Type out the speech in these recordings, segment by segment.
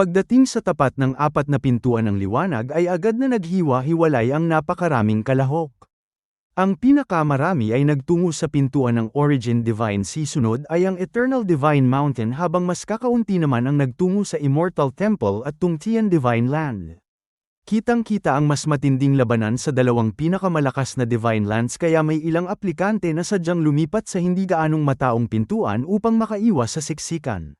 Pagdating sa tapat ng apat na pintuan ng liwanag ay agad na naghiwa-hiwalay ang napakaraming kalahok. Ang pinakamarami ay nagtungo sa pintuan ng Origin Divine Sea, sunod ay ang Eternal Divine Mountain, habang mas kakaunti naman ang nagtungo sa Immortal Temple at Tungtian Divine Land. Kitang-kita ang mas matinding labanan sa dalawang pinakamalakas na Divine Lands, kaya may ilang aplikante na sadyang lumipat sa hindi gaanong mataong pintuan upang makaiwas sa siksikan.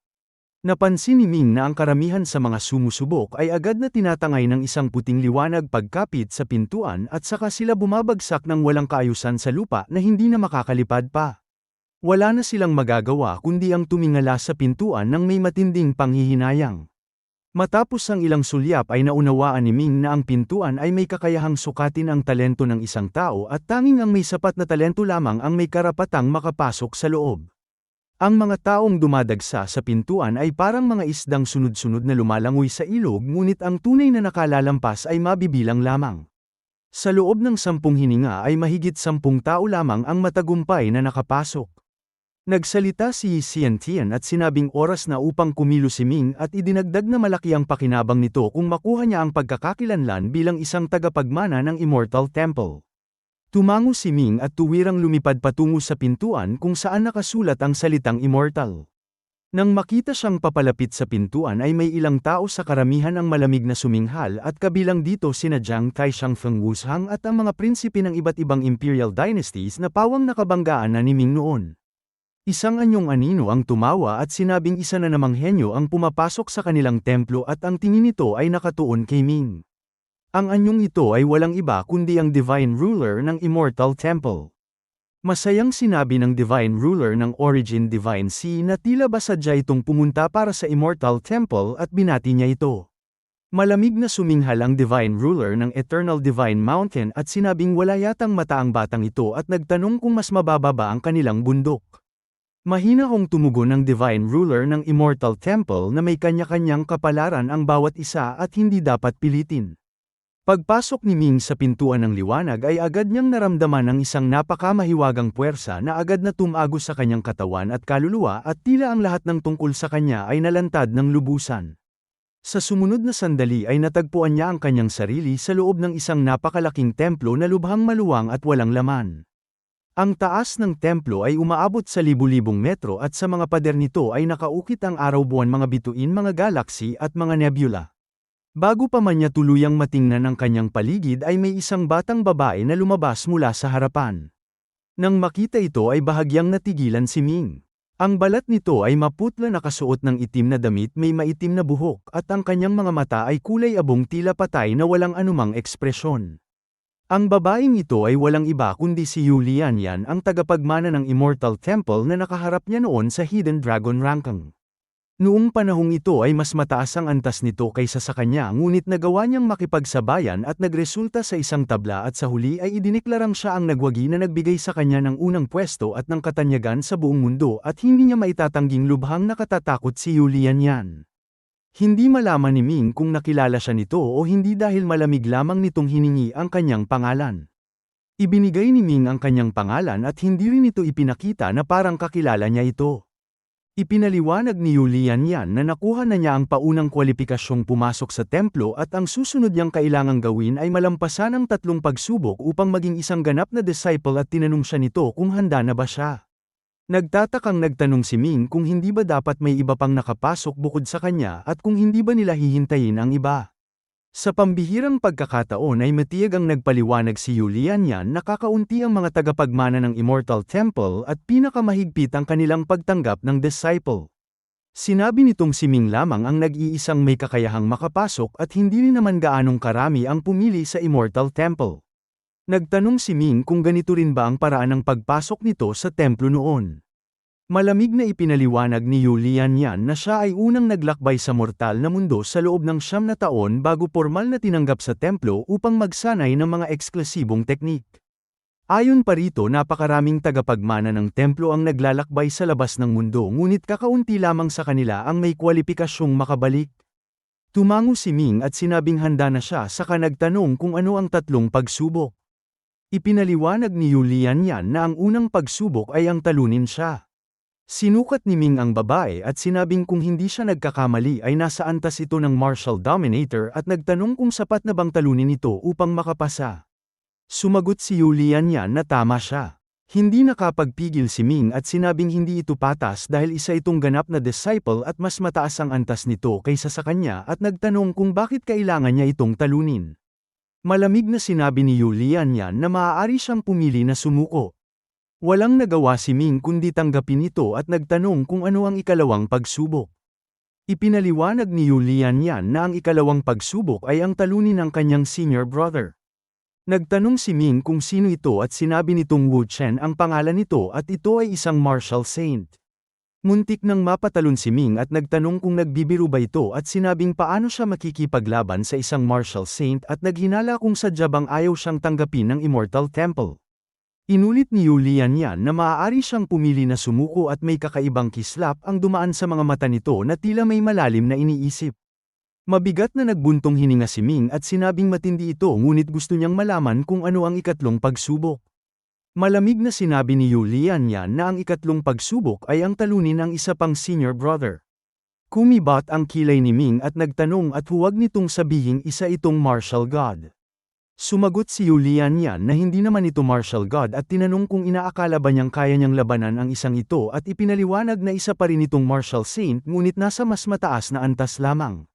Napansin ni Ming na ang karamihan sa mga sumusubok ay agad na tinatangay ng isang puting liwanag pagkapit sa pintuan at saka sila bumabagsak ng walang kaayusan sa lupa na hindi na makakalipad pa. Wala na silang magagawa kundi ang tumingala sa pintuan ng may matinding panghihinayang. Matapos ang ilang sulyap ay naunawaan ni Ming na ang pintuan ay may kakayahang sukatin ang talento ng isang tao at tanging ang may sapat na talento lamang ang may karapatang makapasok sa loob. Ang mga taong dumadagsa sa pintuan ay parang mga isdang sunod-sunod na lumalangoy sa ilog, ngunit ang tunay na nakalalampas ay mabibilang lamang. Sa loob ng 10 hininga ay mahigit 10 tao lamang ang matagumpay na nakapasok. Nagsalita si Xiantian at sinabing oras na upang kumilos si Ming, at idinagdag na malaki ang pakinabang nito kung makuha niya ang pagkakakilanlan bilang isang tagapagmana ng Immortal Temple. Tumango si Ming at tuwirang lumipad patungo sa pintuan kung saan nakasulat ang salitang Immortal. Nang makita siyang papalapit sa pintuan ay may ilang tao sa karamihan ang malamig na suminghal, at kabilang dito sina Jiang Taishang, Feng Wushang at ang mga prinsipe ng iba't ibang imperial dynasties na pawang nakabanggaan na ni Ming noon. Isang anyong anino ang tumawa at sinabing isa na namang henyo ang pumapasok sa kanilang templo, at ang tingin nito ay nakatuon kay Ming. Ang anyong ito ay walang iba kundi ang Divine Ruler ng Immortal Temple. Masayang sinabi ng Divine Ruler ng Origin Divine Sea na tila ba sadya itong pumunta para sa Immortal Temple at binati niya ito. Malamig na suminghal ang Divine Ruler ng Eternal Divine Mountain at sinabing wala yatang mata ang batang ito, at nagtanong kung mas mababa ba ang kanilang bundok. Mahina hong tumugon ng Divine Ruler ng Immortal Temple na may kanya-kanyang kapalaran ang bawat isa at hindi dapat pilitin. Pagpasok ni Ming sa pintuan ng liwanag ay agad niyang naramdaman ang isang napakamahiwagang puwersa na agad na tumagos sa kanyang katawan at kaluluwa, at tila ang lahat ng tungkol sa kanya ay nalantad ng lubusan. Sa sumunod na sandali ay natagpuan niya ang kanyang sarili sa loob ng isang napakalaking templo na lubhang maluwang at walang laman. Ang taas ng templo ay umaabot sa libu-libong metro, at sa mga pader nito ay nakaukit ang araw-buwan, mga bituin, mga galaksi at mga nebula. Bago pa man niya tuluyang matingnan ang kanyang paligid ay may isang batang babae na lumabas mula sa harapan. Nang makita ito ay bahagyang natigilan si Ming. Ang balat nito ay maputla, nakasuot ng itim na damit, may maitim na buhok, at ang kanyang mga mata ay kulay abong, tila patay na walang anumang ekspresyon. Ang babaeng ito ay walang iba kundi si Yu Lianyan, ang tagapagmana ng Immortal Temple na nakaharap niya noon sa Hidden Dragon Ranking. Noong panahong ito ay mas mataas ang antas nito kaysa sa kanya, ngunit nagawa niyang makipagsabayan at nagresulta sa isang tabla, at sa huli ay idineklarang siya ang nagwagi na nagbigay sa kanya ng unang pwesto at ng katanyagan sa buong mundo, at hindi niya maitatangging lubhang nakatatakot si Yu Lianyan. Hindi malaman ni Ming kung nakilala siya nito o hindi dahil malamig lamang nitong hiningi ang kanyang pangalan. Ibinigay ni Ming ang kanyang pangalan at hindi rin ito ipinakita na parang kakilala niya ito. Ipinaliwanag ni Yu Lianyan na nakuha na niya ang paunang kwalipikasyong pumasok sa templo, at ang susunod niyang kailangang gawin ay malampasan ang 3 pagsubok upang maging isang ganap na disciple, at tinanong siya nito kung handa na ba siya. Nagtatakang nagtanong si Ming kung hindi ba dapat may iba pang nakapasok bukod sa kanya, at kung hindi ba nila hihintayin ang iba. Sa pambihirang pagkakataon ay matiyag ang nagpaliwanag si Yu Lianyan na kakaunti ang mga tagapagmana ng Immortal Temple at pinakamahigpit ang kanilang pagtanggap ng disciple. Sinabi nitong si Ming lamang ang nag-iisang may kakayahang makapasok, at hindi rin naman gaanong karami ang pumili sa Immortal Temple. Nagtanong si Ming kung ganito rin ba ang paraan ng pagpasok nito sa templo noon. Malamig na ipinaliwanag ni Yu Lianyan na siya ay unang naglakbay sa mortal na mundo sa loob ng 9 na taon bago formal na tinanggap sa templo upang magsanay ng mga eksklusibong teknik. Ayon pa rito, napakaraming tagapagmana ng templo ang naglalakbay sa labas ng mundo, ngunit kakaunti lamang sa kanila ang may kwalipikasyong makabalik. Tumango si Ming at sinabing handa na siya, saka nagtanong kung ano ang 3 pagsubok. Ipinaliwanag ni Yu Lianyan na ang unang pagsubok ay ang talunin siya. Sinukat ni Ming ang babae at sinabing kung hindi siya nagkakamali ay nasa antas ito ng Martial Dominator at nagtanong kung sapat na bang talunin ito upang makapasa. Sumagot si Yulian Yan na tama siya. Hindi nakapagpigil si Ming at sinabing hindi ito patas dahil isa itong ganap na disciple at mas mataas ang antas nito kaysa sa kanya at nagtanong kung bakit kailangan niya itong talunin. Malamig na sinabi ni Yulian Yan na maaari siyang pumili na sumuko. Walang nagawa si Ming kundi tanggapin ito at nagtanong kung ano ang ikalawang pagsubok. Ipinaliwanag ni Yulian Yan na ang ikalawang pagsubok ay ang talunin ng kanyang senior brother. Nagtanong si Ming kung sino ito at sinabi nitong Wu Chen ang pangalan nito at ito ay isang martial saint. Muntik nang mapatalon si Ming at nagtanong kung nagbibiro ba ito at sinabing paano siya makikipaglaban sa isang martial saint at naghinala kung sadya bang ayaw siyang tanggapin ng Immortal Temple. Inulit ni Yulian Yan na maaari siyang pumili na sumuko at may kakaibang kislap ang dumaan sa mga mata nito na tila may malalim na iniisip. Mabigat na nagbuntong hininga si Ming at sinabing matindi ito ngunit gusto niyang malaman kung ano ang ikatlong pagsubok. Malamig na sinabi ni Yulian Yan na ang ikatlong pagsubok ay ang talunin ng isa pang senior brother. Kumibat ang kilay ni Ming at nagtanong at huwag nitong sabihing isa itong martial god. Sumagot si Yulian Yan na hindi naman ito martial god at tinanong kung inaakala ba niyang kaya niyang labanan ang isang ito at ipinaliwanag na isa pa rin itong martial saint ngunit nasa mas mataas na antas lamang.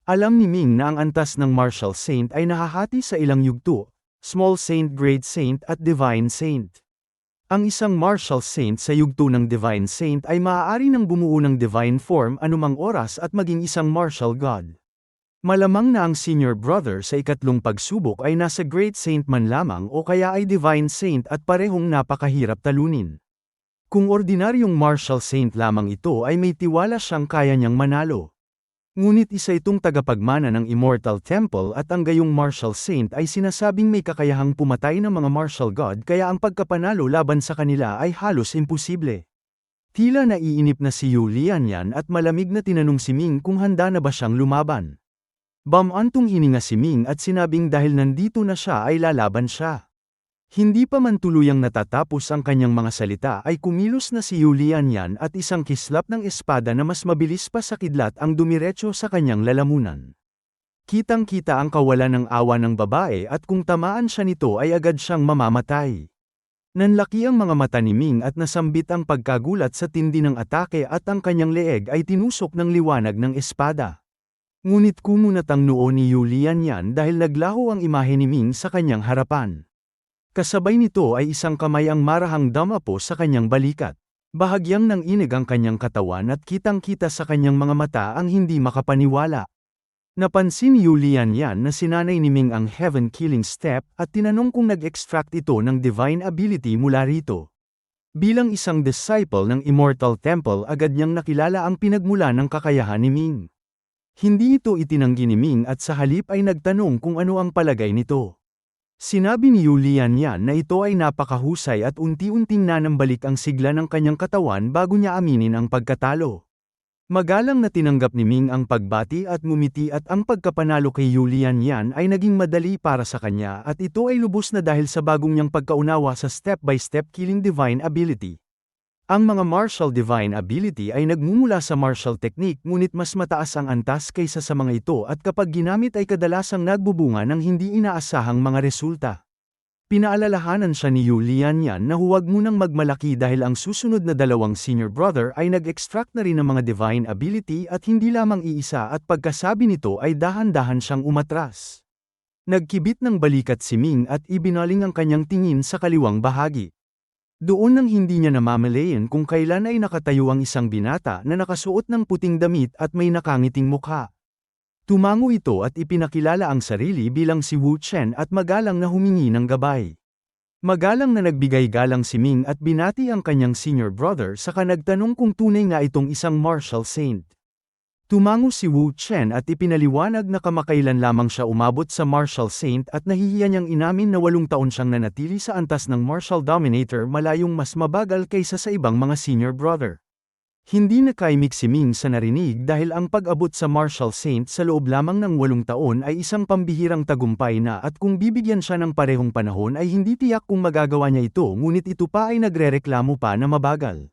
Alam ni Ming na ang antas ng martial saint ay nahahati sa ilang yugto, small saint, great saint at divine saint. Ang isang martial saint sa yugto ng divine saint ay maaari nang bumuo ng divine form anumang oras at maging isang martial god. Malamang na ang senior brother sa ikatlong pagsubok ay nasa great saint man lamang o kaya ay divine saint at parehong napakahirap talunin. Kung ordinaryong martial saint lamang ito ay may tiwala siyang kaya niyang manalo. Ngunit isa itong tagapagmana ng Immortal Temple at ang gayong martial saint ay sinasabing may kakayahang pumatay ng mga martial god kaya ang pagkapanalo laban sa kanila ay halos imposible. Tila naiinip na si Yulian Yan at malamig na tinanong si Ming kung handa na ba siyang lumaban. Bamantong hininga si Ming at sinabing dahil nandito na siya ay lalaban siya. Hindi pa man tuluyang natatapos ang kanyang mga salita ay kumilos na si Yulian Yan at isang kislap ng espada na mas mabilis pa sa kidlat ang dumiretso sa kanyang lalamunan. Kitang-kita ang kawalan ng awa ng babae at kung tamaan siya nito ay agad siyang mamamatay. Nanlaki ang mga mata ni Ming at nasambit ang pagkagulat sa tindi ng atake at ang kanyang leeg ay tinusok ng liwanag ng espada. Ngunit kumunat ang noo ni Yulian Yan dahil naglaho ang imahe ni Ming sa kanyang harapan. Kasabay nito ay isang kamay ang marahang damapo sa kanyang balikat. Bahagyang nanginig ang kanyang katawan at kitang-kita sa kanyang mga mata ang hindi makapaniwala. Napansin ni Yulian Yan na sinanay ni Ming ang heaven-killing step at tinanong kung nag-extract ito ng divine ability mula rito. Bilang isang disciple ng Immortal Temple agad niyang nakilala ang pinagmula ng kakayahan ni Ming. Hindi ito itinanggi ni Ming at sa halip ay nagtanong kung ano ang palagay nito. Sinabi ni Yulian Yan na ito ay napakahusay at unti-unting nanambalik ang sigla ng kanyang katawan bago niya aminin ang pagkatalo. Magalang na tinanggap ni Ming ang pagbati at ngumiti at ang pagkapanalo kay Yulian Yan ay naging madali para sa kanya at ito ay lubos na dahil sa bagong niyang pagkaunawa sa step-by-step killing divine ability. Ang mga martial divine ability ay nagmumula sa martial technique ngunit mas mataas ang antas kaysa sa mga ito at kapag ginamit ay kadalasang nagbubunga ng hindi inaasahang mga resulta. Pinaalalahanan siya ni Yulian Yan na huwag munang magmalaki dahil ang susunod na dalawang senior brother ay nag-extract na rin ng mga divine ability at hindi lamang iisa at pagkasabi nito ay dahan-dahan siyang umatras. Nagkibit ng balikat si Ming at ibinaling ang kanyang tingin sa kaliwang bahagi. Doon nang hindi niya namamalayan kung kailan ay nakatayo ang isang binata na nakasuot ng puting damit at may nakangiting mukha. Tumango ito at ipinakilala ang sarili bilang si Wu Chen at magalang na humingi ng gabay. Magalang na nagbigay galang si Ming at binati ang kanyang senior brother saka nagtanong kung tunay nga itong isang martial saint. Tumango si Wu Chen at ipinaliwanag na kamakailan lamang siya umabot sa martial saint at nahihiya niyang inamin na 8 taon siyang nanatili sa antas ng martial dominator malayong mas mabagal kaysa sa ibang mga senior brother. Hindi nakaimik si Ming sa narinig dahil ang pag-abot sa martial saint sa loob lamang ng 8 taon ay isang pambihirang tagumpay na at kung bibigyan siya ng parehong panahon ay hindi tiyak kung magagawa niya ito ngunit ito pa ay nagrereklamo pa na mabagal.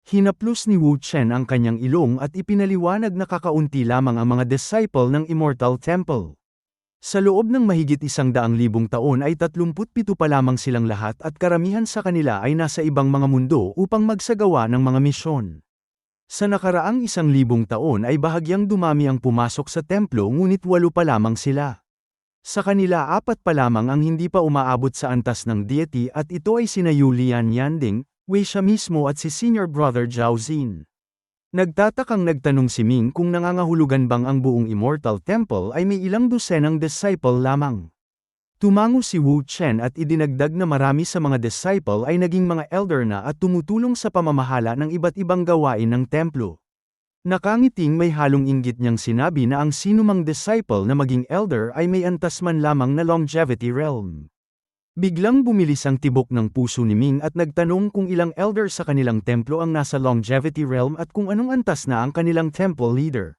Hinaplos ni Wu Chen ang kanyang ilong at ipinaliwanag na kakaunti lamang ang mga disciple ng Immortal Temple. Sa loob ng mahigit 100,000 taon ay 37 pa lamang silang lahat at karamihan sa kanila ay nasa ibang mga mundo upang magsagawa ng mga misyon. Sa nakaraang 1,000 taon ay bahagyang dumami ang pumasok sa templo ngunit 8 pa lamang sila. Sa kanila 4 pa lamang ang hindi pa umaabot sa antas ng deity at ito ay sina Yu Lian Yanding, Wei siya mismo at si Senior Brother Zhao Xin. Nagtatakang nagtanong si Ming kung nangangahulugan bang ang buong Immortal Temple ay may ilang dosenang disciple lamang. Tumango si Wu Chen at idinagdag na marami sa mga disciple ay naging mga elder na at tumutulong sa pamamahala ng iba't ibang gawain ng templo. Nakangiting may halong inggit niyang sinabi na ang sinumang disciple na maging elder ay may antas man lamang na longevity realm. Biglang bumilis ang tibok ng puso ni Ming at nagtanong kung ilang elder sa kanilang templo ang nasa longevity realm at kung anong antas na ang kanilang temple leader.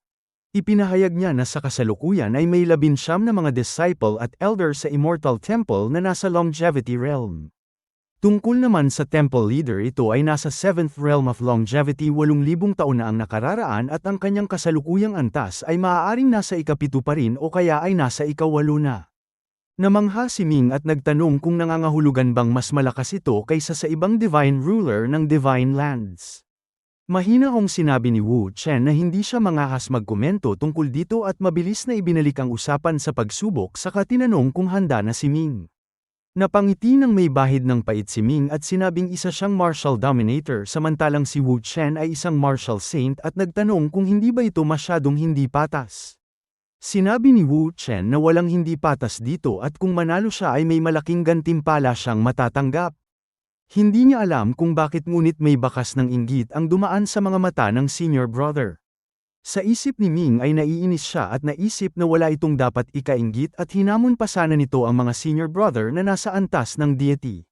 Ipinahayag niya na sa kasalukuyan ay may 19 na mga disciple at elder sa Immortal Temple na nasa longevity realm. Tungkol naman sa temple leader, ito ay nasa 7th realm of longevity, 8,000 taon na ang nakararaan at ang kanyang kasalukuyang antas ay maaaring nasa ika-7 pa rin o kaya ay nasa ika-8 na. Namangha si Ming at nagtanong kung nangangahulugan bang mas malakas ito kaysa sa ibang divine ruler ng divine lands. Mahinahong sinabi ni Wu Chen na hindi siya mangahas magkomento tungkol dito at mabilis na ibinalik ang usapan sa pagsubok saka tinanong kung handa na si Ming. Napangiti ng may bahid ng pait si Ming at sinabing isa siyang martial dominator samantalang si Wu Chen ay isang martial saint at nagtanong kung hindi ba ito masyadong hindi patas. Sinabi ni Wu Chen na walang hindi patas dito at kung manalo siya ay may malaking gantimpala siyang matatanggap. Hindi niya alam kung bakit ngunit may bakas ng inggit ang dumaan sa mga mata ng senior brother. Sa isip ni Ming ay naiinis siya at naisip na wala itong dapat ikainggit at hinamon pa sana nito ang mga senior brother na nasa antas ng deity.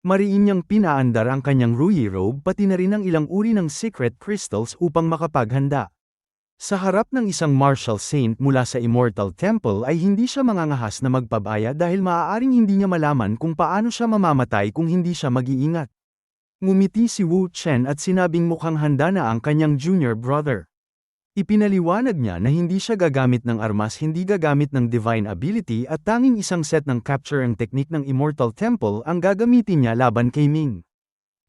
Mariin niyang pinaandar ang kanyang ruyi robe pati na rin ang ilang uri ng secret crystals upang makapaghanda. Sa harap ng isang martial saint mula sa Immortal Temple ay hindi siya mangangahas na magpabaya dahil maaaring hindi niya malaman kung paano siya mamamatay kung hindi siya mag-iingat. Ngumiti si Wu Chen at sinabing mukhang handa na ang kanyang junior brother. Ipinaliwanag niya na hindi siya gagamit ng armas, hindi gagamit ng divine ability at tanging isang set ng capture ang teknik ng Immortal Temple ang gagamitin niya laban kay Ming.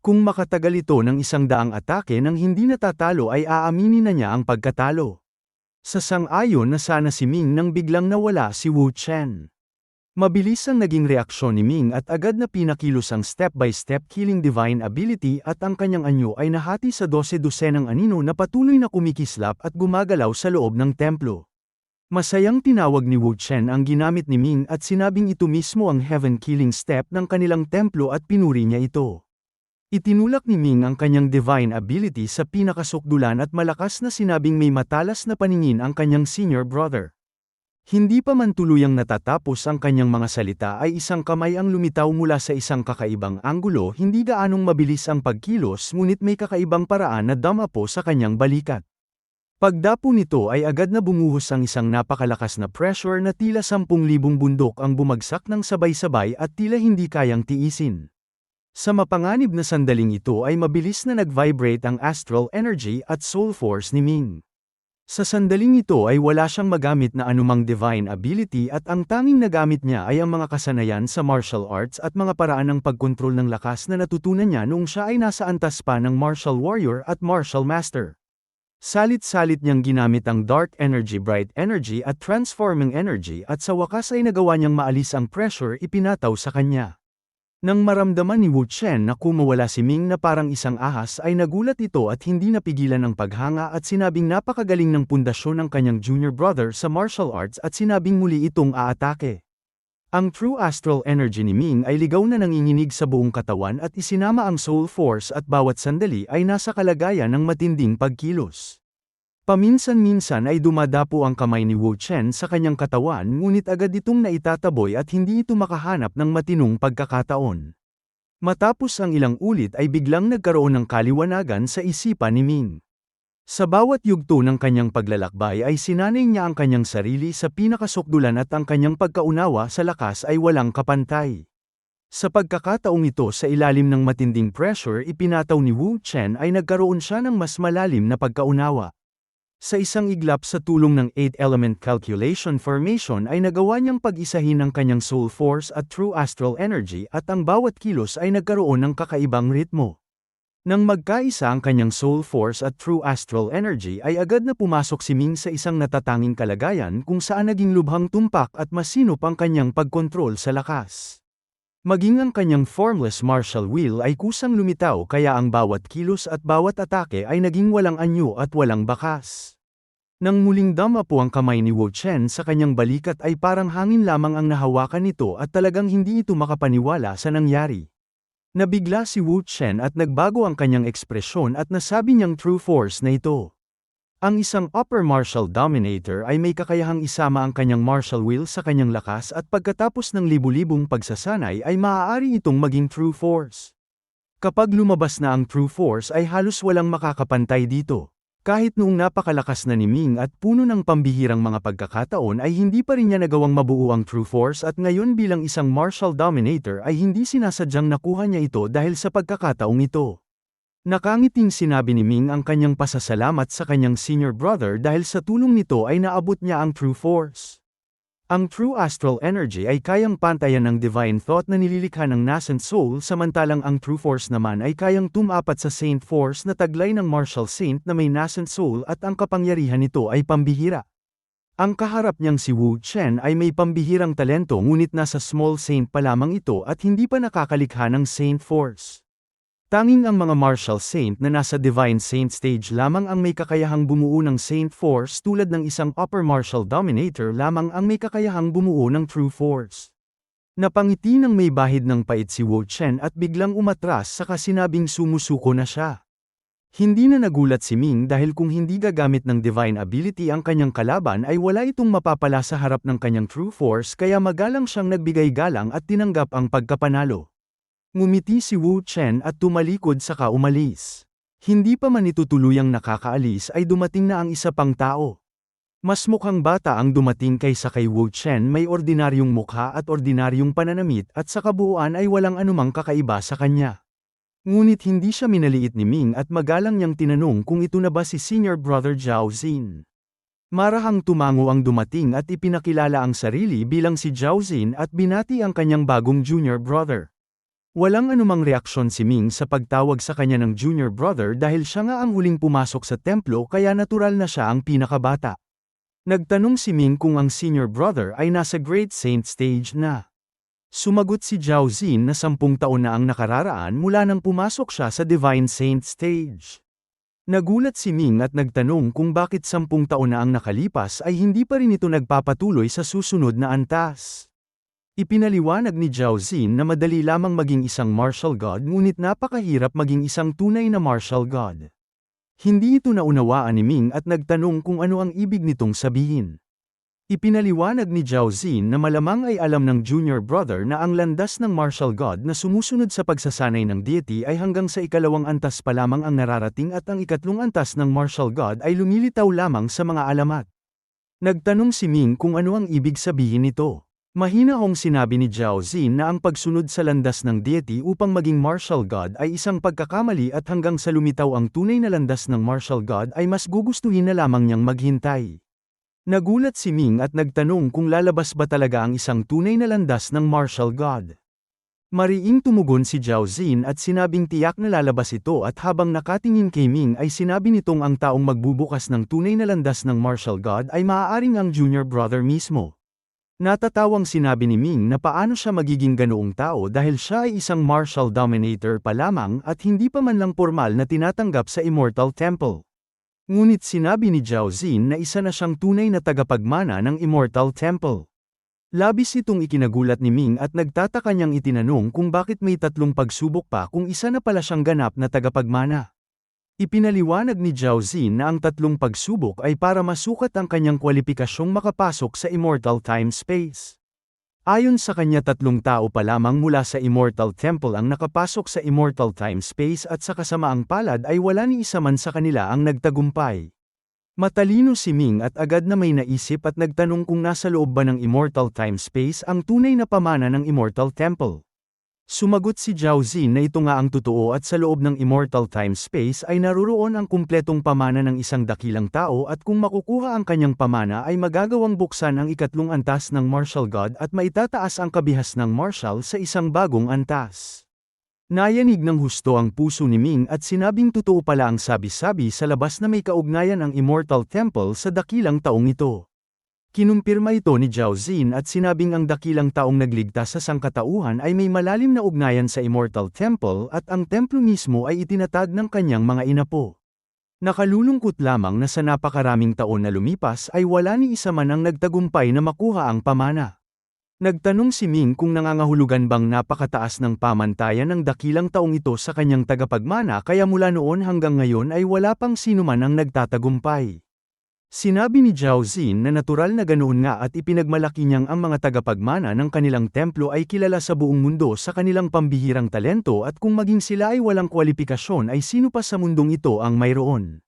Kung makatagal ito ng 100 atake nang hindi natatalo ay aaminin na niya ang pagkatalo. Sa sang-ayon na sana si Ming nang biglang nawala si Wu Chen. Mabilis ang naging reaksyon ni Ming at agad na pinakilos ang step-by-step killing divine ability at ang kanyang anyo ay nahati sa 12 dosenang anino na patuloy na kumikislap at gumagalaw sa loob ng templo. Masayang tinawag ni Wu Chen ang ginamit ni Ming at sinabing ito mismo ang heaven killing step ng kanilang templo at pinuri niya ito. Itinulak ni Ming ang kanyang divine ability sa pinakasukdulan at malakas na sinabing may matalas na paningin ang kanyang senior brother. Hindi pa man tuluyang natatapos ang kanyang mga salita ay isang kamay ang lumitaw mula sa isang kakaibang anggulo, hindi gaanong mabilis ang pagkilos ngunit may kakaibang paraan na damapo sa kanyang balikat. Pagdapo nito ay agad na bumuhos ang isang napakalakas na pressure na tila 10,000 bundok ang bumagsak ng sabay-sabay at tila hindi kayang tiisin. Sa mapanganib na sandaling ito ay mabilis na nag-vibrate ang astral energy at soul force ni Ming. Sa sandaling ito ay wala siyang magamit na anumang divine ability at ang tanging nagamit niya ay ang mga kasanayan sa martial arts at mga paraan ng pagkontrol ng lakas na natutunan niya noong siya ay nasa antas pa ng martial warrior at martial master. Salit-salit niyang ginamit ang dark energy, bright energy at transforming energy at sa wakas ay nagawa niyang maalis ang pressure ipinataw sa kanya. Nang maramdaman ni Wu Chen na kumawala si Ming na parang isang ahas ay nagulat ito at hindi napigilan ang paghanga at sinabing napakagaling ng pundasyon ng kanyang junior brother sa martial arts at sinabing muli itong aatake. Ang true astral energy ni Ming ay ligaw na nanginginig sa buong katawan at isinama ang soul force at bawat sandali ay nasa kalagayan ng matinding pagkilos. Paminsan-minsan ay dumadapo ang kamay ni Wu Chen sa kanyang katawan ngunit agad itong naitataboy at hindi ito makahanap ng matinong pagkakataon. Matapos ang ilang ulit ay biglang nagkaroon ng kaliwanagan sa isipan ni Ming. Sa bawat yugto ng kanyang paglalakbay ay sinanay niya ang kanyang sarili sa pinakasukdulan at ang kanyang pagkaunawa sa lakas ay walang kapantay. Sa pagkakataong ito sa ilalim ng matinding pressure ipinataw ni Wu Chen ay nagkaroon siya ng mas malalim na pagkaunawa. Sa isang iglap sa tulong ng 8-element calculation formation ay nagawa niyang pag-isahin ang kanyang soul force at true astral energy at ang bawat kilos ay nagkaroon ng kakaibang ritmo. Nang magkaisa ang kanyang soul force at true astral energy ay agad na pumasok si Ming sa isang natatanging kalagayan kung saan naging lubhang tumpak at masinop ang kanyang pagkontrol sa lakas. Maging ang kanyang formless martial will ay kusang lumitaw kaya ang bawat kilos at bawat atake ay naging walang anyo at walang bakas. Nang muling damapo ang kamay ni Wu Chen sa kanyang balikat ay parang hangin lamang ang nahawakan nito at talagang hindi ito makapaniwala sa nangyari. Nabigla si Wu Chen at nagbago ang kanyang ekspresyon at nasabi niyang true force na ito. Ang isang upper martial dominator ay may kakayahang isama ang kanyang martial will sa kanyang lakas at pagkatapos ng libu-libong pagsasanay ay maaari itong maging true force. Kapag lumabas na ang true force ay halos walang makakapantay dito. Kahit noong napakalakas na ni Ming at puno ng pambihirang mga pagkakataon ay hindi pa rin niya nagawang mabuo ang true force at ngayon bilang isang martial dominator ay hindi sinasadyang nakuha niya ito dahil sa pagkakataong ito. Nakangiting sinabi ni Ming ang kanyang pasasalamat sa kanyang senior brother dahil sa tulong nito ay naabot niya ang true force. Ang true astral energy ay kayang pantayan ng divine thought na nililikha ng nascent soul samantalang ang true force naman ay kayang tumapat sa saint force na taglay ng martial saint na may nascent soul at ang kapangyarihan nito ay pambihira. Ang kaharap niyang si Wu Chen ay may pambihirang talento ngunit nasa small saint pa lamang ito at hindi pa nakakalikha ng saint force. Tanging ang mga martial saint na nasa divine saint stage lamang ang may kakayahang bumuo ng saint force tulad ng isang upper martial dominator lamang ang may kakayahang bumuo ng true force. Napangiti ng may bahid ng pait si Wu Chen at biglang umatras saka sinabing sumusuko na siya. Hindi na nagulat si Ming dahil kung hindi gagamit ng divine ability ang kanyang kalaban ay wala itong mapapala sa harap ng kanyang true force kaya magalang siyang nagbigay galang at tinanggap ang pagkapanalo. Ngumiti si Wu Chen at tumalikod saka umalis. Hindi pa man ito tuluyang nakakaalis ay dumating na ang isa pang tao. Mas mukhang bata ang dumating kaysa kay Wu Chen, may ordinaryong mukha at ordinaryong pananamit at sa kabuuan ay walang anumang kakaiba sa kanya. Ngunit hindi siya minaliit ni Ming at magalang niyang tinanong kung ito na ba si senior brother Zhao Xin. Marahang tumango ang dumating at ipinakilala ang sarili bilang si Zhao Xin at binati ang kanyang bagong junior brother. Walang anumang reaksyon si Ming sa pagtawag sa kanya ng junior brother dahil siya nga ang huling pumasok sa templo kaya natural na siya ang pinakabata. Nagtanong si Ming kung ang senior brother ay nasa great saint stage na. Sumagot si Zhao Xin na 10 taon na ang nakararaan mula nang pumasok siya sa divine saint stage. Nagulat si Ming at nagtanong kung bakit 10 taon na ang nakalipas ay hindi pa rin ito nagpapatuloy sa susunod na antas. Ipinaliwanag ni Zhao Xin na madali lamang maging isang martial god ngunit napakahirap maging isang tunay na martial god. Hindi ito naunawaan ni Ming at nagtanong kung ano ang ibig nitong sabihin. Ipinaliwanag ni Zhao Xin na malamang ay alam ng junior brother na ang landas ng martial god na sumusunod sa pagsasanay ng deity ay hanggang sa ikalawang antas pa lamang ang nararating at ang ikatlong antas ng martial god ay lumilitaw lamang sa mga alamat. Nagtanong si Ming kung ano ang ibig sabihin nito. Mahinahong sinabi ni Zhao Xin na ang pagsunod sa landas ng deity upang maging martial god ay isang pagkakamali at hanggang sa lumitaw ang tunay na landas ng martial god ay mas gugustuhin na lamang niyang maghintay. Nagulat si Ming at nagtanong kung lalabas ba talaga ang isang tunay na landas ng martial god. Mariing tumugon si Zhao Xin at sinabing tiyak na lalabas ito at habang nakatingin kay Ming ay sinabi nitong ang taong magbubukas ng tunay na landas ng martial god ay maaaring ang junior brother mismo. Natatawang sinabi ni Ming na paano siya magiging ganoong tao dahil siya ay isang martial dominator pa lamang at hindi pa man lang formal na tinatanggap sa Immortal Temple. Ngunit sinabi ni Zhao Xin na isa na siyang tunay na tagapagmana ng Immortal Temple. Labis itong ikinagulat ni Ming at nagtataka niyang itinanong kung bakit may 3 pagsubok pa kung isa na pala siyang ganap na tagapagmana. Ipinaliwanag ni Zhao Xin na ang 3 pagsubok ay para masukat ang kanyang kwalipikasyong makapasok sa Immortal Time-Space. Ayon sa kanya 3 tao pa lamang mula sa Immortal Temple ang nakapasok sa Immortal Time-Space at sa kasamaang palad ay wala ni isa man sa kanila ang nagtagumpay. Matalino si Ming at agad na may naisip at nagtanong kung nasa loob ba ng Immortal Time-Space ang tunay na pamana ng Immortal Temple. Sumagot si Zhao Xin na ito nga ang totoo at sa loob ng immortal time-space ay naruroon ang kumpletong pamana ng isang dakilang tao at kung makukuha ang kanyang pamana ay magagawang buksan ang ikatlong antas ng martial god at maitataas ang kabihas ng martial sa isang bagong antas. Nayanig ng husto ang puso ni Ming at sinabing totoo pala ang sabi-sabi sa labas na may kaugnayan ang Immortal Temple sa dakilang taong ito. Kinumpirma ito ni Zhao Xin at sinabing ang dakilang taong nagligtas sa sangkatauhan ay may malalim na ugnayan sa Immortal Temple at ang templo mismo ay itinatag ng kanyang mga inapo. Nakalulungkot lamang na sa napakaraming taon na lumipas ay wala ni isa man ang nagtagumpay na makuha ang pamana. Nagtanong si Ming kung nangangahulugan bang napakataas ng pamantayan ng dakilang taong ito sa kanyang tagapagmana kaya mula noon hanggang ngayon ay wala pang sino man ang nagtatagumpay. Sinabi ni Zhao Xin na natural na ganoon nga at ipinagmalaki niyang ang mga tagapagmana ng kanilang templo ay kilala sa buong mundo sa kanilang pambihirang talento at kung maging sila ay walang kwalifikasyon ay sino pa sa mundong ito ang mayroon.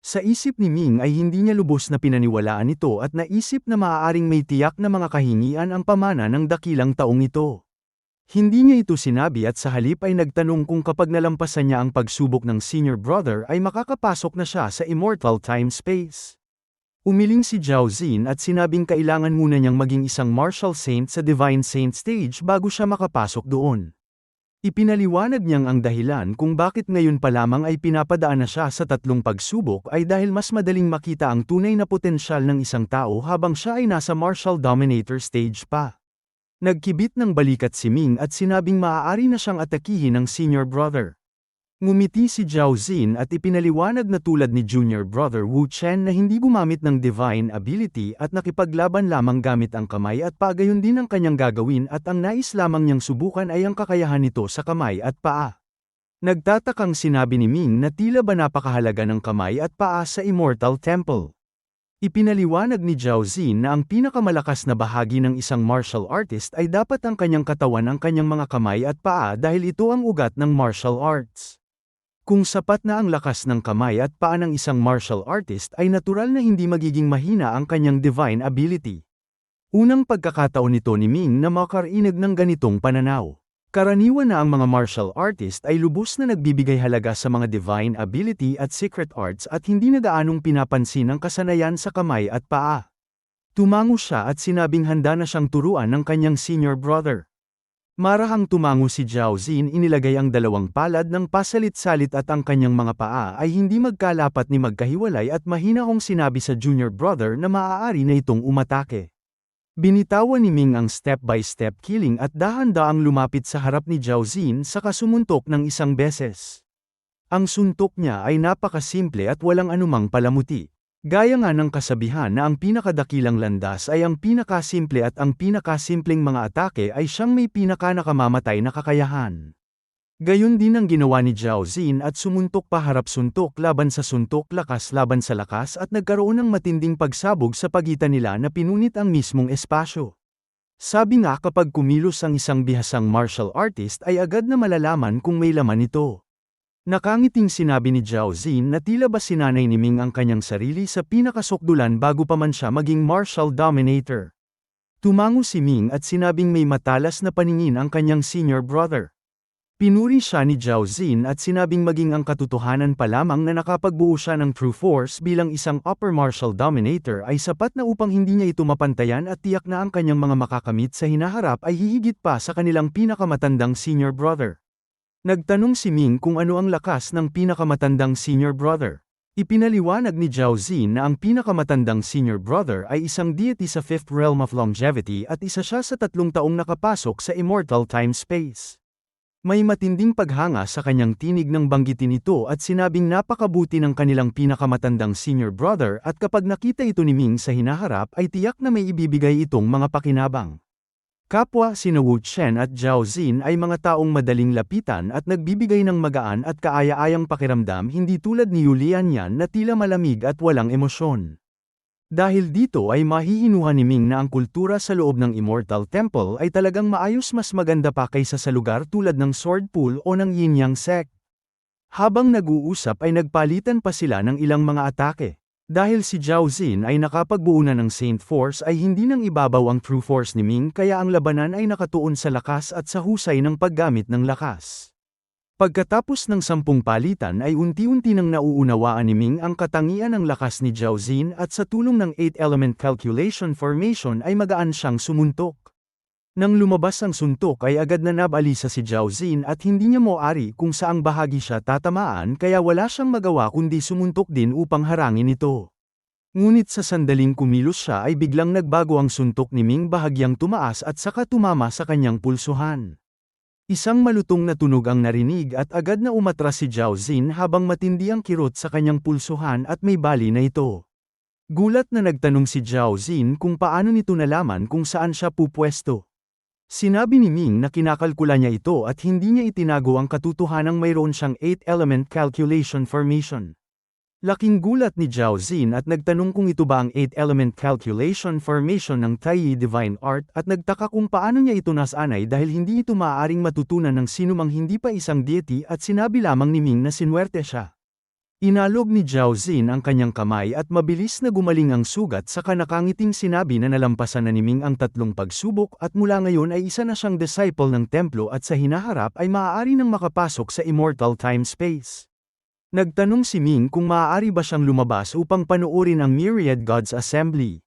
Sa isip ni Ming ay hindi niya lubos na pinaniwalaan ito at naisip na maaaring may tiyak na mga kahingian ang pamana ng dakilang taong ito. Hindi niya ito sinabi at sa halip ay nagtanong kung kapag nalampasan niya ang pagsubok ng senior brother ay makakapasok na siya sa immortal time-space. Umiling si Zhao Xin at sinabing kailangan muna niyang maging isang martial saint sa Divine Saint stage bago siya makapasok doon. Ipinaliwanag niyang ang dahilan kung bakit ngayon pa lamang ay pinapadaan na siya sa tatlong pagsubok ay dahil mas madaling makita ang tunay na potensyal ng isang tao habang siya ay nasa martial dominator stage pa. Nagkibit ng balikat si Ming at sinabing maaari na siyang atakihin ng senior brother. Ngumiti si Zhao Xin at ipinaliwanag na tulad ni junior brother Wu Chen na hindi gumamit ng divine ability at nakipaglaban lamang gamit ang kamay at paa gayon din ang kanyang gagawin at ang nais lamang niyang subukan ay ang kakayahan nito sa kamay at paa. Nagtatakang sinabi ni Ming na tila ba napakahalaga ng kamay at paa sa Immortal Temple. Ipinaliwanag ni Zhao Xin na ang pinakamalakas na bahagi ng isang martial artist ay dapat ang kanyang katawan ang kanyang mga kamay at paa dahil ito ang ugat ng martial arts. Kung sapat na ang lakas ng kamay at paa ng isang martial artist ay natural na hindi magiging mahina ang kanyang divine ability. Unang pagkakataon nito ni Ming na makarinig ng ganitong pananaw. Karaniwan na ang mga martial artist ay lubos na nagbibigay halaga sa mga divine ability at secret arts at hindi na gaanong pinapansin ang kasanayan sa kamay at paa. Tumango siya at sinabing handa na siyang turuan ng kanyang senior brother. Marahang tumango si Zhao Xin inilagay ang dalawang palad ng pasalit-salit at ang kanyang mga paa ay hindi magkalapat ni magkahiwalay at mahina kong sinabi sa junior brother na maaari na itong umatake. Binitawan ni Ming ang step-by-step killing at dahan-daang lumapit sa harap ni Zhao Xin saka sumuntok ng isang beses. Ang suntok niya ay napakasimple at walang anumang palamuti. Gaya nga ng kasabihan na ang pinakadakilang landas ay ang pinakasimple at ang pinakasimpleng mga atake ay siyang may pinakanakamamatay na kakayahan. Gayon din ang ginawa ni Zhao Xin at sumuntok pa harap suntok laban sa suntok lakas laban sa lakas at nagkaroon ng matinding pagsabog sa pagitan nila na pinunit ang mismong espasyo. Sabi nga kapag kumilos ang isang bihasang martial artist ay agad na malalaman kung may laman ito. Nakangiting sinabi ni Zhao Xin na tila ba sinanay ni Ming ang kanyang sarili sa pinakasukdulan bago pa man siya maging martial dominator. Tumango si Ming at sinabing may matalas na paningin ang kanyang senior brother. Pinuri siya ni Zhao Xin at sinabing maging ang katotohanan pa lamang na nakapagbuo siya ng true force bilang isang upper martial dominator ay sapat na upang hindi niya ito mapantayan at tiyak na ang kanyang mga makakamit sa hinaharap ay hihigit pa sa kanilang pinakamatandang senior brother. Nagtanong si Ming kung ano ang lakas ng pinakamatandang senior brother. Ipinaliwanag ni Zhao Xin na ang pinakamatandang senior brother ay isang deity sa fifth realm of longevity at isa siya sa 3 taong nakapasok sa immortal time-space. May matinding paghanga sa kanyang tinig nang banggitin ito at sinabing napakabuti ng kanilang pinakamatandang senior brother at kapag nakita ito ni Ming sa hinaharap ay tiyak na may ibibigay itong mga pakinabang. Kapwa sina Wu Chen at Zhao Xin ay mga taong madaling lapitan at nagbibigay ng magaan at kaaya-ayang pakiramdam hindi tulad ni Yulian Yan na tila malamig at walang emosyon. Dahil dito ay mahihinuha ni Ming na ang kultura sa loob ng Immortal Temple ay talagang maayos mas maganda pa kaysa sa lugar tulad ng Sword Pool o ng Yin Yang Sect. Habang nag-uusap ay nagpalitan pa sila ng ilang mga atake. Dahil si Zhao Xin ay nakapagbuo na ng Saint Force ay hindi nang ibabaw ang True Force ni Ming kaya ang labanan ay nakatuon sa lakas at sa husay ng paggamit ng lakas. Pagkatapos ng 10 palitan ay unti-unti nang nauunawaan ni Ming ang katangian ng lakas ni Zhao Xin at sa tulong ng 8-element calculation formation ay magaan siyang sumuntok. Nang lumabas ang suntok ay agad na nabalisa si Zhao Xin at hindi niya moari kung saang bahagi siya tatamaan kaya wala siyang magawa kundi sumuntok din upang harangin ito. Ngunit sa sandaling kumilos siya ay biglang nagbago ang suntok ni Ming bahagyang tumaas at saka tumama sa kanyang pulsuhan. Isang malutong na tunog ang narinig at agad na umatras si Zhao Xin habang matindi ang kirot sa kanyang pulsuhan at may bali na ito. Gulat na nagtanong si Zhao Xin kung paano nito nalaman kung saan siya pupwesto. Sinabi ni Ming na kinakalkula niya ito at hindi niya itinago ang katotohanang mayroon siyang 8-element calculation formation. Laking gulat ni Zhao Xin at nagtanong kung ito ba ang 8-element calculation formation ng Taiyi Divine Art at nagtaka kung paano niya ito nasanay dahil hindi ito maaaring matutunan ng sinumang hindi pa isang deity at sinabi lamang ni Ming na sinuwerte siya. Inalog ni Zhao Xin ang kanyang kamay at mabilis na gumaling ang sugat saka nakangiting sinabi na nalampasan na ni Ming ang 3 pagsubok at mula ngayon ay isa na siyang disciple ng templo at sa hinaharap ay maaari nang makapasok sa immortal time-space. Nagtanong si Ming kung maaari ba siyang lumabas upang panoorin ang Myriad Gods Assembly.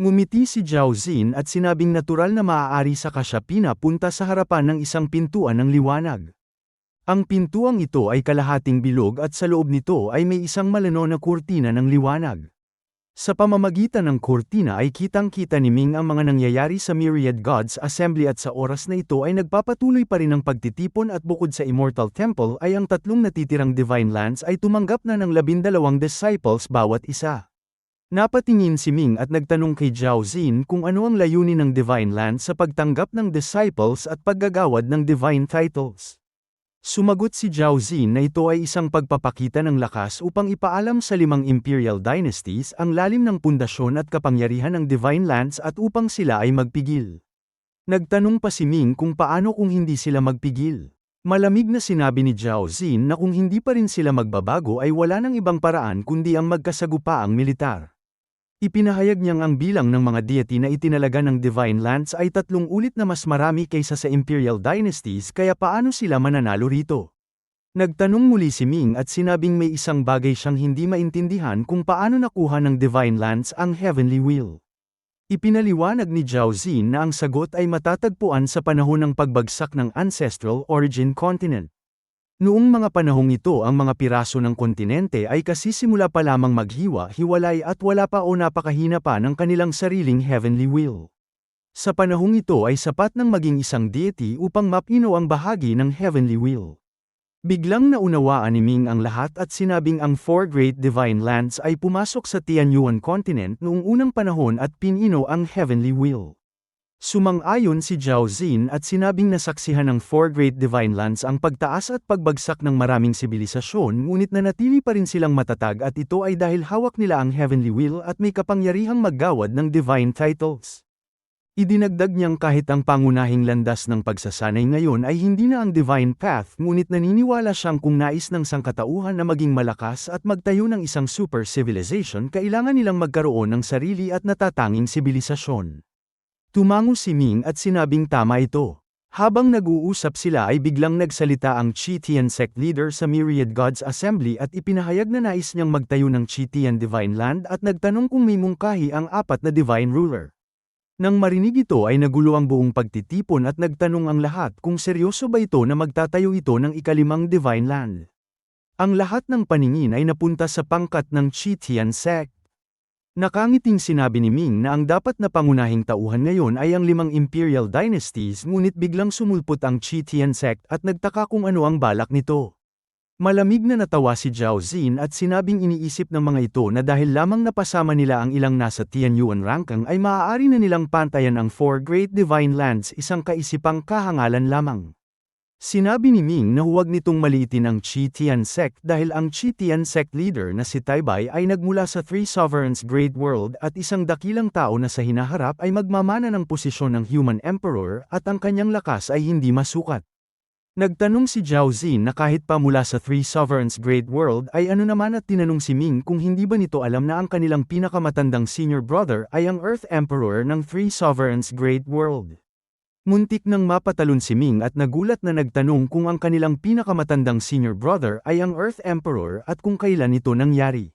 Ngumiti si Zhao Xin at sinabing natural na maaari saka siya pinapunta sa harapan ng isang pintuan ng liwanag. Ang pintuang ito ay kalahating bilog at sa loob nito ay may isang malano na kurtina ng liwanag. Sa pamamagitan ng kurtina ay kitang-kita ni Ming ang mga nangyayari sa Myriad Gods Assembly at sa oras na ito ay nagpapatuloy pa rin ang pagtitipon at bukod sa Immortal Temple ay ang 3 natitirang Divine Lands ay tumanggap na ng 12 disciples bawat isa. Napatingin si Ming at nagtanong kay Zhao Xin kung ano ang layunin ng Divine Lands sa pagtanggap ng disciples at paggagawad ng divine titles. Sumagot si Zhao Xin na ito ay isang pagpapakita ng lakas upang ipaalam sa 5 imperial dynasties ang lalim ng pundasyon at kapangyarihan ng Divine Lands at upang sila ay magpigil. Nagtanong pa si Ming kung paano kung hindi sila magpigil. Malamig na sinabi ni Zhao Xin na kung hindi pa rin sila magbabago ay wala nang ibang paraan kundi ang magkasagupaang militar. Ipinahayag niyang ang bilang ng mga deity na itinalaga ng Divine Lands ay 3 ulit na mas marami kaysa sa Imperial Dynasties kaya paano sila mananalo rito? Nagtanong muli si Ming at sinabing may isang bagay siyang hindi maintindihan kung paano nakuha ng Divine Lands ang Heavenly Wheel. Ipinaliwanag ni Zhao Xin na ang sagot ay matatagpuan sa panahon ng pagbagsak ng Ancestral Origin Continent. Noong mga panahong ito ang mga piraso ng kontinente ay kasisimula pa lamang maghiwa-hiwalay at wala pa o napakahina pa ng kanilang sariling heavenly will. Sa panahong ito ay sapat ng maging isang deity upang mapino ang bahagi ng heavenly will. Biglang naunawaan ni Ming ang lahat at sinabing ang 4 Great Divine Lands ay pumasok sa Tianyuan Continent noong unang panahon at pinino ang heavenly will. Sumang-ayon si Zhao Xin at sinabing nasaksihan ng 4 Great Divine Lands ang pagtaas at pagbagsak ng maraming sibilisasyon ngunit nanatili pa rin silang matatag at ito ay dahil hawak nila ang Heavenly Will at may kapangyarihang maggawad ng divine titles. Idinagdag niyang kahit ang pangunahing landas ng pagsasanay ngayon ay hindi na ang divine path ngunit naniniwala siyang kung nais ng sangkatauhan na maging malakas at magtayo ng isang super civilization kailangan nilang magkaroon ng sarili at natatanging sibilisasyon. Tumango si Ming at sinabing tama ito. Habang nag-uusap sila ay biglang nagsalita ang Chi-Tian sect leader sa Myriad Gods Assembly at ipinahayag na nais niyang magtayo ng Chi-Tian Divine Land at nagtanong kung may mungkahi ang 4 na divine ruler. Nang marinig ito ay nagulo ang buong pagtitipon at nagtanong ang lahat kung seryoso ba ito na magtatayo ito ng ika-5 divine land. Ang lahat ng paningin ay napunta sa pangkat ng Chi-Tian sect. Nakangiting sinabi ni Ming na ang dapat na pangunahing tauhan ngayon ay ang 5 imperial dynasties ngunit biglang sumulpot ang Chi-Tian sect at nagtaka kung ano ang balak nito. Malamig na natawa si Zhao Xin at sinabing iniisip ng mga ito na dahil lamang napasama nila ang ilang nasa Tianyuan ranking ay maaari na nilang pantayan ang 4 Great Divine Lands isang kaisipang kahangalan lamang. Sinabi ni Ming na huwag nitong maliitin ang Chi-Tian sect dahil ang Chi-Tian sect leader na si Taibai ay nagmula sa 3 Sovereigns Great World at isang dakilang tao na sa hinaharap ay magmamana ng posisyon ng Human Emperor at ang kanyang lakas ay hindi masukat. Nagtanong si Zhao Xin na kahit pa mula sa Three Sovereigns Great World ay ano naman at tinanong si Ming kung hindi ba nito alam na ang kanilang pinakamatandang senior brother ay ang Earth Emperor ng Three Sovereigns Great World. Muntik nang mapatalon si Ming at nagulat na nagtanong kung ang kanilang pinakamatandang senior brother ay ang Earth Emperor at kung kailan ito nangyari.